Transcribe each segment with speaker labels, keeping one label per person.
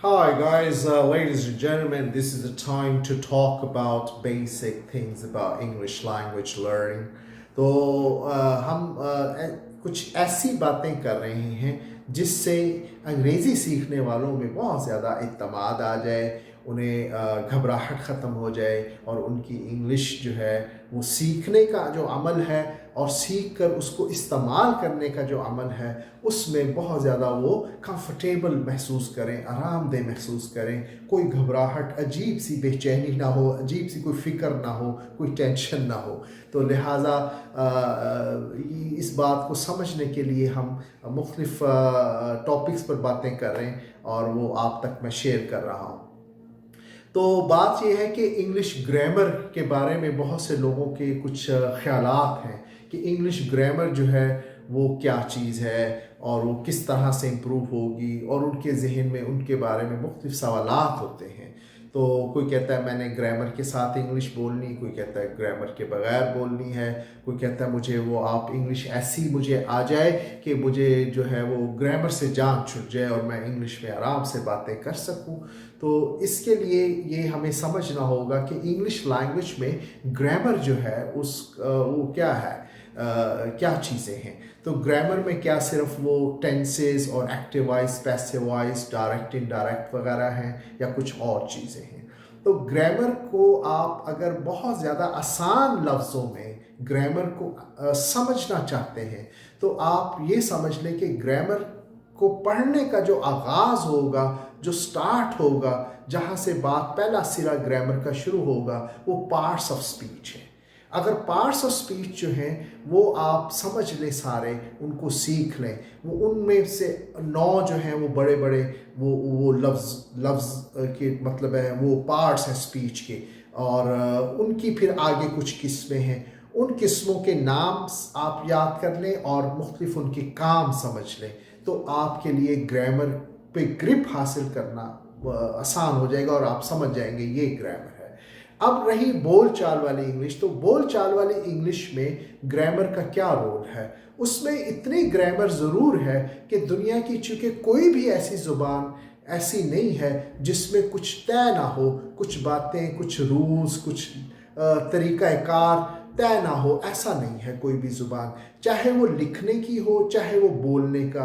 Speaker 1: Hi guys, ladies and gentlemen, this is the time to talk about basic things about English language learning. तो हम कुछ ऐसी बातें कर रहे हैं जिससे अंग्रेज़ी सीखने वालों में बहुत ज़्यादा इत्मीनान आ जाए, उन्हें घबराहट ख़त्म हो जाए और उनकी इंग्लिश जो है वो सीखने का जो अमल है और सीख कर उसको इस्तेमाल करने का जो अमल है उसमें बहुत ज़्यादा वो कंफर्टेबल महसूस करें, आरामदेह महसूस करें, कोई घबराहट, अजीब सी बेचैनी ना हो, अजीब सी कोई फ़िक्र ना हो, कोई टेंशन ना हो। तो लिहाजा इस बात को समझने के लिए हम मुख्तलिफ़ टॉपिक्स पर बातें कर रहे हैं और वो आप तक मैं शेयर कर रहा हूँ। तो बात यह है कि इंग्लिश ग्रामर के बारे में बहुत से लोगों के कुछ ख़यालात हैं कि इंग्लिश ग्रामर जो है वो क्या चीज़ है और वो किस तरह से इम्प्रूव होगी, और उनके जहन में उनके बारे में मुख्तलिफ़ सवालात होते हैं। तो कोई कहता है मैंने ग्रामर के साथ इंग्लिश बोलनी, कोई कहता है ग्रामर के बगैर बोलनी है, कोई कहता है मुझे वो आप इंग्लिश ऐसी मुझे आ जाए कि मुझे जो है वो ग्रामर से जान छूट जाए और मैं इंग्लिश में आराम से बातें कर सकूं। तो इसके लिए ये हमें समझना होगा कि इंग्लिश लैंग्वेज में ग्रामर जो है वो क्या है, क्या चीज़ें हैं। तो ग्रामर में क्या सिर्फ वो टेंसेस और active voice, passive voice, direct indirect वगैरह हैं या कुछ और चीज़ें हैं। तो ग्रामर को आप अगर बहुत ज़्यादा आसान लफ्ज़ों में ग्रामर को समझना चाहते हैं तो आप ये समझ लें कि ग्रामर को पढ़ने का जो आगाज़ होगा, जो स्टार्ट होगा, जहाँ से बात पहला सिरा ग्रामर का शुरू होगा, वो पार्ट्स ऑफ स्पीच है। अगर पार्ट्स ऑफ स्पीच जो हैं वो आप समझ लें सारे, उनको सीख लें, वो उनमें से 9 जो हैं वो बड़े बड़े वो लफ्ज़ के मतलब है वो पार्ट्स हैं स्पीच के, और उनकी फिर आगे कुछ किस्में हैं। उन किस्मों के नाम आप याद कर लें और मुख्तलिफ उनके काम समझ लें, तो आपके लिए ग्रामर पे ग्रिप हासिल करना आसान हो जाएगा और आप समझ जाएंगे ये ग्रामर है। अब रही बोल चाल वाली इंग्लिश, तो बोल चाल वाली इंग्लिश में ग्रामर का क्या रोल है? उसमें इतनी ग्रामर ज़रूर है कि दुनिया की चूँकि कोई भी ऐसी ज़ुबान ऐसी नहीं है जिसमें कुछ तय ना हो, कुछ बातें, कुछ रूल्स, कुछ तरीक़ाकार तय ना हो, ऐसा नहीं है कोई भी ज़ुबान, चाहे वो लिखने की हो, चाहे वो बोलने का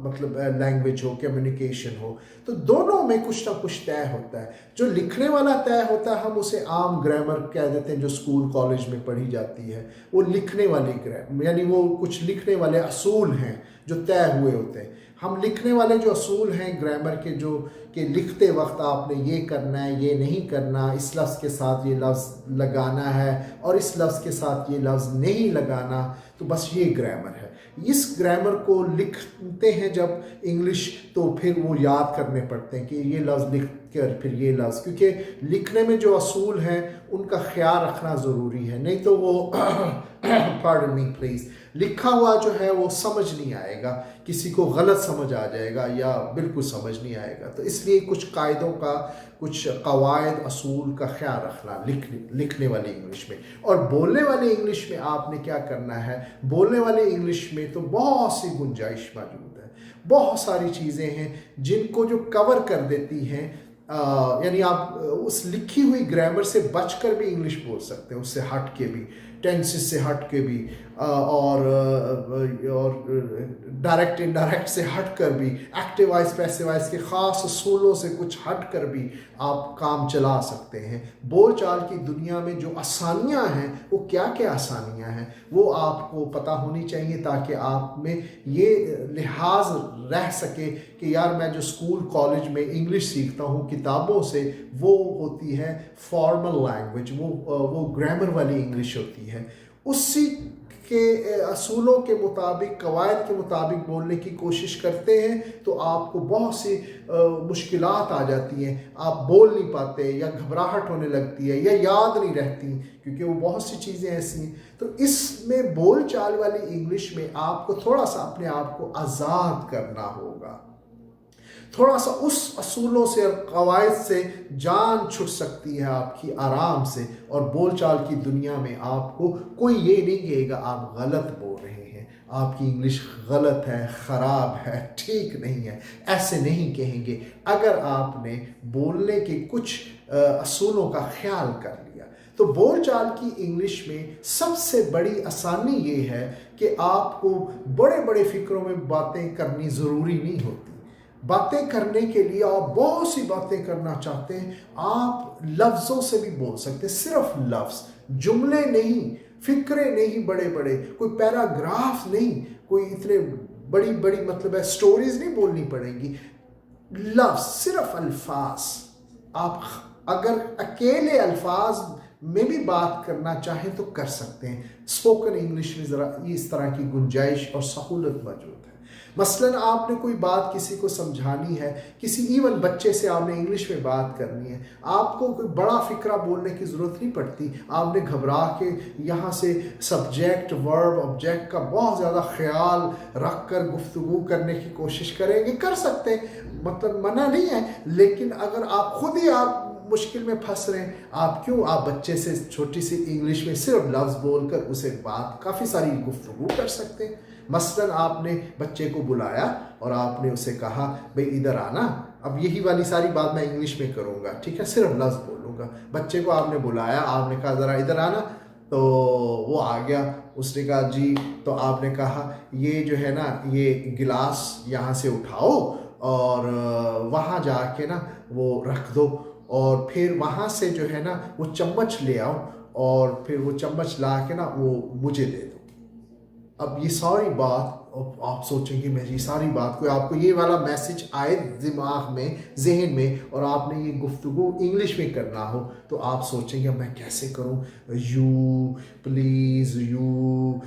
Speaker 1: मतलब लैंग्वेज हो, कम्युनिकेशन हो, तो दोनों में कुछ ना कुछ तय होता है। जो लिखने वाला तय होता है हम उसे आम ग्रामर कह देते हैं, जो स्कूल कॉलेज में पढ़ी जाती है, वो लिखने वाली ग्रामर, यानी वो कुछ लिखने वाले असूल हैं जो तय हुए होते हैं। हम लिखने वाले जो असूल हैं ग्रामर के, जो कि लिखते वक्त आपने ये करना है, ये नहीं करना, इस लफ्ज़ के साथ ये लफ्ज़ लगाना है और इस लफ्ज़ के साथ ये लफ्ज़ नहीं लगाना, तो बस ये ग्रामर है। इस ग्रामर को लिखते हैं जब इंग्लिश, तो फिर वो याद करने पड़ते हैं कि ये लफ्ज़ लिख कर फिर ये लफ्ज़, क्योंकि लिखने में जो असूल हैं उनका ख्याल रखना ज़रूरी है, नहीं तो वो पार्डन मी प्लीज़, लिखा हुआ जो है वो समझ नहीं आएगा, किसी को गलत समझ आ जाएगा या बिल्कुल समझ नहीं आएगा। तो इसलिए कुछ कायदों का, कुछ कवायद असूल का ख्याल रखना लिखने वाली इंग्लिश में। और बोलने वाली इंग्लिश में आपने क्या करना है? बोलने वाली इंग्लिश में तो बहुत सी गुंजाइश मौजूद है, बहुत सारी चीज़ें हैं जिनको जो कवर कर देती हैं, यानी आप उस लिखी हुई ग्रामर से बचकर भी इंग्लिश बोल सकते हैं, उससे हट के भी, टेंसेस से हट के भी, और डायरेक्ट इनडायरेक्ट से हट कर भी, एक्टिव वॉइस पैसिव वॉइस के ख़ास असूलों से कुछ हट कर भी आप काम चला सकते हैं। बोल चाल की दुनिया में जो आसानियां हैं वो क्या क्या आसानियां हैं वो आपको पता होनी चाहिए, ताकि आप में ये लिहाज रह सके कि यार मैं जो स्कूल कॉलेज में इंग्लिश सीखता हूँ किताबों से, वो होती है फॉर्मल लैंग्वेज, वो ग्रामर वाली इंग्लिश होती है, उसी के असूलों के मुताबिक, कवायद के मुताबिक बोलने की कोशिश करते हैं तो आपको बहुत सी मुश्किलात आ जाती हैं, आप बोल नहीं पाते या घबराहट होने लगती है या याद नहीं रहती, क्योंकि वो बहुत सी चीज़ें ऐसी हैं। तो इसमें बोल चाल वाली इंग्लिश में आपको थोड़ा सा अपने आप को आज़ाद करना होगा। थोड़ा सा उस असूलों से और कवायद से जान छुट सकती है आपकी आराम से, और बोल चाल की दुनिया में आपको कोई ये नहीं कहेगा आप गलत बोल रहे हैं, आपकी इंग्लिश गलत है, ख़राब है, ठीक नहीं है, ऐसे नहीं कहेंगे अगर आपने बोलने के कुछ असूलों का ख्याल कर लिया। तो बोल चाल की इंग्लिश में सबसे बड़ी आसानी ये है कि आपको बड़े बड़े फ़िक्रों में बातें करनी ज़रूरी नहीं होती। बातें करने के लिए आप बहुत सी बातें करना चाहते हैं, आप लफ्ज़ों से भी बोल सकते हैं, सिर्फ लफ्ज़, जुमले नहीं, फ़िक्रे नहीं बड़े बड़े, कोई पैराग्राफ नहीं, कोई इतने बड़ी बड़ी मतलब है स्टोरीज नहीं बोलनी पड़ेंगी, लफ्ज़, सिर्फ अल्फाज। आप अगर अकेले अल्फाज में भी बात करना चाहें तो कर सकते हैं। स्पोकन इंग्लिश में ज़रा इस तरह की गुंजाइश और सहूलत मौजूद है। मसलन आपने कोई बात किसी को समझानी है, किसी इवन बच्चे से आपने इंग्लिश में बात करनी है, आपको कोई बड़ा फ़िक्रा बोलने की ज़रूरत नहीं पड़ती, आपने घबरा के यहाँ से सब्जेक्ट वर्ब ऑब्जेक्ट का बहुत ज़्यादा ख्याल रख कर गुफ्तगू करने की कोशिश करेंगे, कर सकते हैं, मतलब मना नहीं है, लेकिन अगर आप खुद ही आप मुश्किल में फंस रहे हैं, आप बच्चे से छोटी सी इंग्लिश में सिर्फ लफ्ज़ बोलकर उसे बात काफ़ी सारी गुफ्तगू कर सकते हैं। मसलन आपने बच्चे को बुलाया और आपने उसे कहा भाई इधर आना, अब यही वाली सारी बात मैं इंग्लिश में करूँगा, ठीक है, सिर्फ लफ्ज़ बोलूँगा। बच्चे को आपने बुलाया, आपने कहा ज़रा इधर आना, तो वो आ गया, उसने कहा जी, तो आपने कहा ये जो है ना ये गिलास यहाँ से उठाओ और वहाँ जाके ना वो रख दो, और फिर वहाँ से जो है ना वो चम्मच ले आओ और फिर वो चम्मच ला के ना वो मुझे दे दो। अब ये सारी बात आप सोचेंगे मैं ये सारी बात कोई आपको ये वाला मैसेज आए दिमाग में, जहन में, और आपने ये गुफ्तगू इंग्लिश में करना हो तो आप सोचेंगे मैं कैसे करूं, you please, you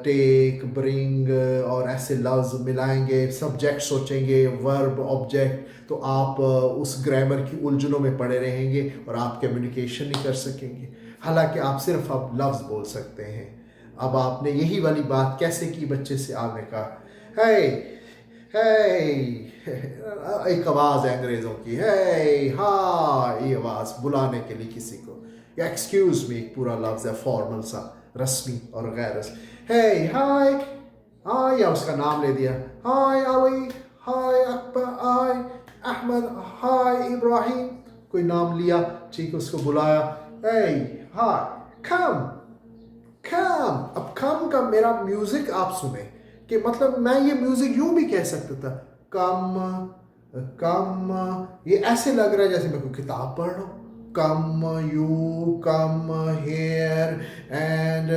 Speaker 1: take, bring, और ऐसे लफ्ज़ मिलाएंगे, सब्जेक्ट सोचेंगे, वर्ब ऑब्जेक्ट, तो आप उस ग्रामर की उलझनों में पड़े रहेंगे और आप कम्युनिकेशन नहीं कर सकेंगे। हालांकि आप सिर्फ अब लफ्ज़ बोल सकते हैं। अब आपने यही वाली बात कैसे की बच्चे से, आपने कहा हे हे, एक आवाज़ है अंग्रेज़ों की, हे हाय, ये आवाज़ बुलाने के लिए किसी को, या एक्सक्यूज़ मी, एक पूरा लफ्ज़ है फॉर्मल सा, रस्मी और गैर रस्मी, हे हाय हाय, या उसका नाम ले दिया, हाय अली, हाय अकबर, हाय अहमद, हाय इब्राहिम, कोई नाम लिया, ठीक, उसको बुलाया, हे हाय कम कम। अब कम का मेरा म्यूजिक आप सुने कि मतलब मैं ये म्यूजिक यूं भी कह सकता था, कम कम, ये ऐसे लग रहा है जैसे मैं कोई किताब पढ़ रहा हूँ, कम यू कम हेयर, एंड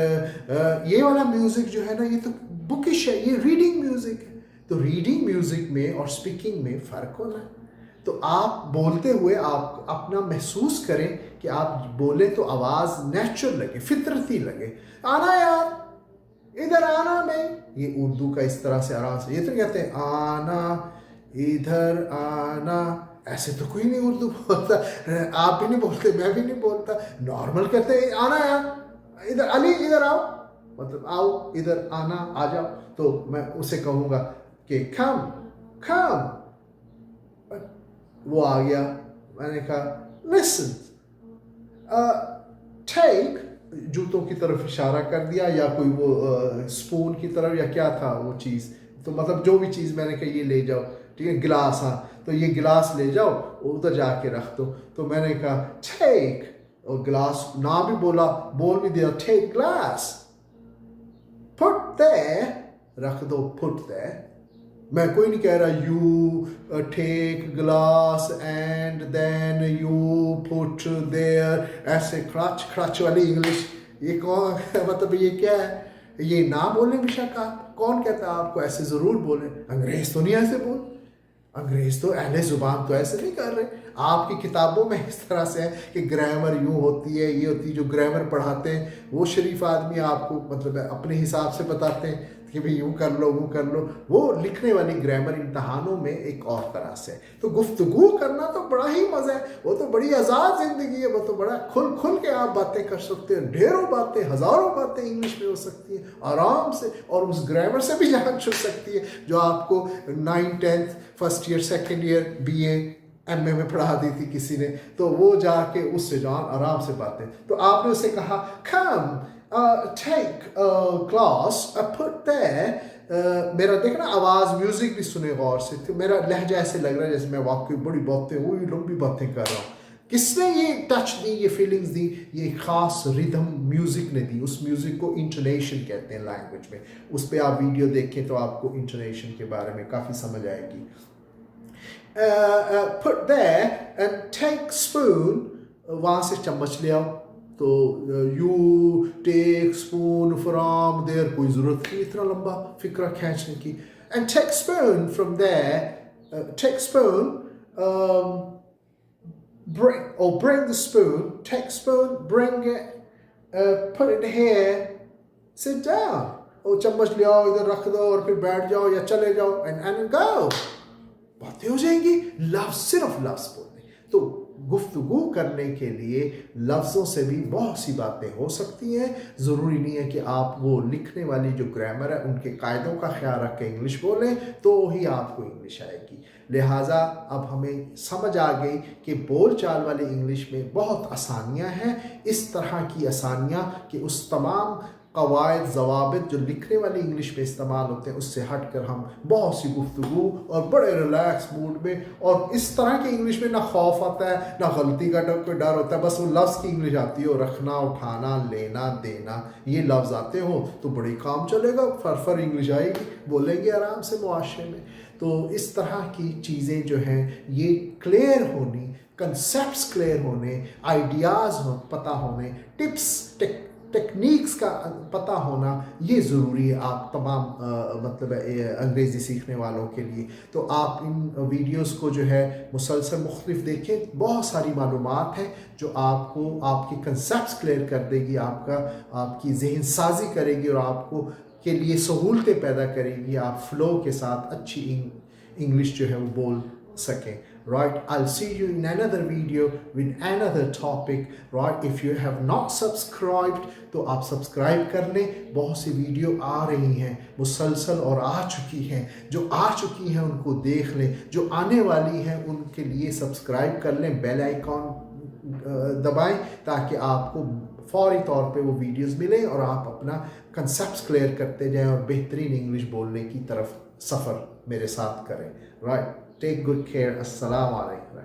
Speaker 1: ये वाला म्यूजिक जो है ना ये तो बुकिश है, ये रीडिंग म्यूजिक है। तो रीडिंग म्यूजिक में और स्पीकिंग में फ़र्क होना है। तो आप बोलते हुए आप अपना महसूस करें कि आप बोले तो आवाज़ नेचुरल लगे, फितरती लगे, आना यार इधर आना, में ये उर्दू का इस तरह से आराम से, ये तो कहते हैं आना इधर आना, ऐसे तो कोई नहीं उर्दू बोलता, आप भी नहीं बोलते, मैं भी नहीं बोलता, नॉर्मल कहते हैं आना यार इधर, अली इधर आओ, मतलब आओ इधर, आना आ जाओ। तो मैं उसे कहूँगा कि कम कम, वो आ गया, मैंने कहा लिसन, टेक, जूतों की तरफ इशारा कर दिया, या कोई वो स्पून की तरफ, या क्या था वो चीज़, तो मतलब जो भी चीज़ मैंने कहा ये ले जाओ, ठीक है, गिलास, हाँ तो ये गिलास ले जाओ उधर जाके रख दो। तो मैंने कहा टेक, और गिलास ना भी बोला, बोल भी दिया, टेक ग्लास, पुट देयर, रख दो, पुट देयर। मैं कोई नहीं कह रहा you take glass and then you put there, ऐसे खड़ाच खड़ाच वाली इंग्लिश, ये कौन मतलब ये क्या है, ये ना बोलने में शक, आप कौन कहता है आपको ऐसे ज़रूर बोले, अंग्रेज़ तो नहीं ऐसे बोल, अंग्रेज़ तो अहले ज़ुबान तो ऐसे नहीं कर रहे। आपकी किताबों में इस तरह से है कि ग्रामर यूँ होती है, ये होती है, जो ग्रामर पढ़ाते हैं वो शरीफ आदमी आपको मतलब अपने हिसाब से बताते हैं, कि भाई यूँ कर लो वो कर लो, वो लिखने वाली ग्रामर इम्तहानों में एक और तरह से। तो गुफ्तगू करना तो बड़ा ही मज़ा है, वो तो बड़ी आज़ाद ज़िंदगी है, वो तो बड़ा खुल खुल के आप बातें कर सकते हैं, ढेरों बातें, हज़ारों बातें इंग्लिश में हो सकती हैं आराम से, और उस ग्रामर से भी जान छुप सकती है जो आपको 9th 10th first year second year BA MA में पढ़ा दी थी किसी ने, तो वो जाके उससे जान आराम से बातें। तो आपने उसे कहा come take class put there, मेरा देखना आवाज़ म्यूज़िक भी सुने गौर से, तो मेरा लहजा ऐसे लग रहा है जैसे मैं वाकई बड़ी बातें वही लंबी बातें कर रहा हूँ। किसने ये टच दी, ये फीलिंग्स दी? ये खास रिदम म्यूज़िक ने दी। उस म्यूज़िक को इंटोनेशन कहते हैं लैंग्वेज में। उस पर आप वीडियो देखें तो आपको इंटोनेशन के बारे में काफ़ी समझ आएगी। Put there and take spoon, वहाँ से चम्मच ले आओ, तो you take spoon from there, कोई ज़रूरत नहीं इतना लंबा फिक्रा खींचने की। And take spoon from there, take spoon, bring the spoon, take spoon, bring it, put it here, sit down, और चम्मच ले आओ इधर रख दो और फिर बैठ जाओ या चले जाओ and go, बातें हो जाएंगी। लफ्ज़, सिर्फ लफ्ज़ बोलने। तो गुफ्तगू करने के लिए लफ्ज़ों से भी बहुत सी बातें हो सकती हैं। ज़रूरी नहीं है कि आप वो लिखने वाली जो ग्रामर है उनके कायदों का ख्याल रख के इंग्लिश बोलें तो ही आपको इंग्लिश आएगी। लिहाजा अब हमें समझ आ गई कि बोल चाल वाली इंग्लिश में बहुत आसानियाँ हैं। इस तरह की आसानियाँ कि उस तमाम कवायद ज़वाबित जो लिखने वाली इंग्लिश में इस्तेमाल होते हैं उससे हट कर हम बहुत सी गुफ्तगू और बड़े रिलैक्स मूड में, और इस तरह की इंग्लिश में ना खौफ आता है ना गलती का कोई डर होता है, बस वो लफ्ज़ की इंग्लिश आती हो, रखना, उठाना, लेना, देना, ये लफ्ज़ आते हो तो बड़ी काम चलेगा, फर इंग्लिश आएगी, बोलेंगे आराम से मुआशरे में। तो इस तरह की चीज़ें जो हैं ये क्लियर होनी, कंसेप्ट्स क्लियर होने, आइडियाज़ पता होने, टिप्स टेक्निक्स का पता होना, ये ज़रूरी है आप तमाम मतलब अंग्रेज़ी सीखने वालों के लिए। तो आप इन वीडियोस को जो है मुसलसल मुख्तलिफ देखें, बहुत सारी मालूमात है जो आपको आपके कंसेप्ट्स क्लियर कर देगी, आपकी जहन साजी करेगी और आपको के लिए सहूलतें पैदा करेगी, आप फ़्लो के साथ अच्छी इंग्लिश जो है वो बोल सकें। Right, I'll see you in another video with another topic. Right, if you have not subscribed तो आप सब्सक्राइब कर लें। बहुत सी वीडियो आ रही हैं मुसलसल और आ चुकी हैं, जो आ चुकी हैं उनको देख लें, जो आने वाली हैं उनके लिए सब्सक्राइब कर लें, बेल आइकॉन दबाएं ताकि आपको फौरी तौर पे वो वीडियोस मिलें और आप अपना कंसेप्ट्स क्लियर करते जाएं और बेहतरीन इंग्लिश बोलने की तरफ सफ़र मेरे साथ करें। Right, take good care. Assalamu alaikum.